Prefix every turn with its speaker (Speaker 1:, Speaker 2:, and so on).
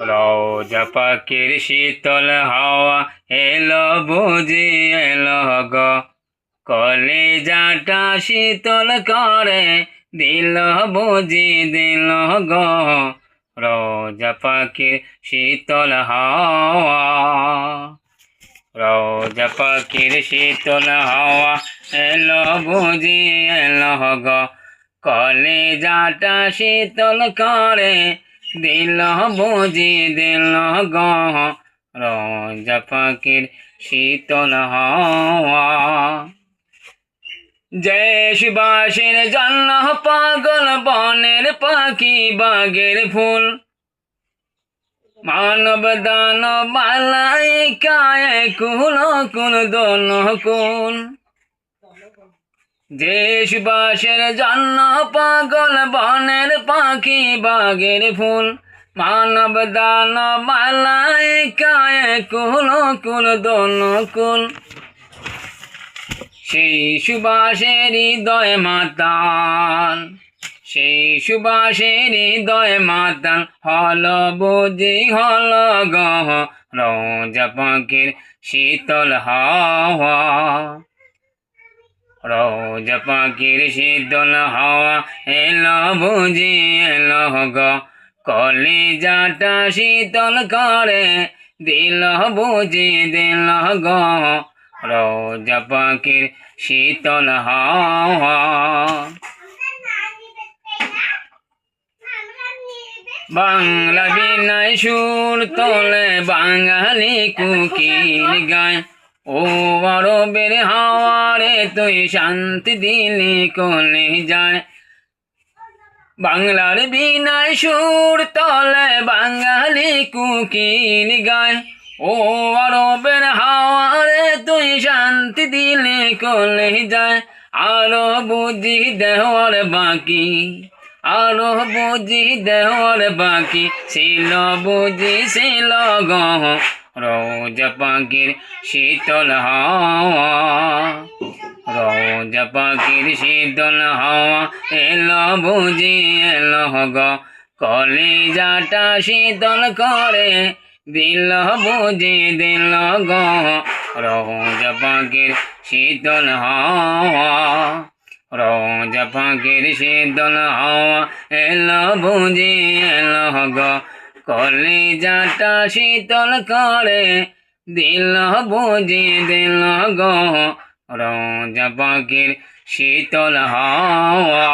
Speaker 1: রোজা পাখির শীতল হাওয়া এলো বুঝি এলো গো, কলিজাটা শীতল করে দিল বুঝি দিল গো। রোজা পাখির শীতল হাওয়া, রোজা পাখির শীতল হাওয়া এলো বুঝি এলো গো, কলিজাটা শীতল করে দিল বুঝি দিল গো। রোজা পাখির শীতল হাওয়া, দেশবাসীর জন্য পাগল বনের পাখি বাগের ফুল, মানব দানব মালাইকায় কুল কুল দোল কুল। দেশবাসীর জন্য পাগল বনের পাখি বাগের ফুল, মানব দানব মালাইকায় কুল কুল দোল কুল। সেই সুবাসের হৃদয় মাতাল, সেই সুবাসের হৃদয় মাতাল হল বুঝি হল গহ। রোজা পাখির শীতল হাওয়া, রোজা পাখির শীতল হাওয়া এলো বুঝি এলো গো, কলিজাটা শীতল করে দিল বুঝি দিল গো। রোজা পাখির শীতল হাওয়া, বাংলা বিনায় সুর তোলে বাঙালি কুকিল গায়, ও আরবের হাওয়ারে তুই শান্তি দিলি কোলে যায়। বাংলার বিনায় সুর তোলে বাঙালি কুকিল গায়, ও আরবের হাওয়ারে তুই শান্তি দিলে কোলে যায়। আরো বুঝি দেওয়ার বাকি, আরো বুঝি দেওয়ার বাকি ছিল বুঝি ছিল গহ। রোজা পাখির শীতল হাওয়া, রোজা পাখির শীতল হাওয়া এলো বুঝি এলো গো, কলিজাটা শীতল করে দিল বুঝি দিল গো। রোজা পাখির শীতল হাওয়া, রোজা পাখির শীতল হাওয়া এলো বুঝি এলো গো, কলিজাটা শীতল করে দিল বুঝি দিল গো। রোজা পাখির শীতল হাওয়া।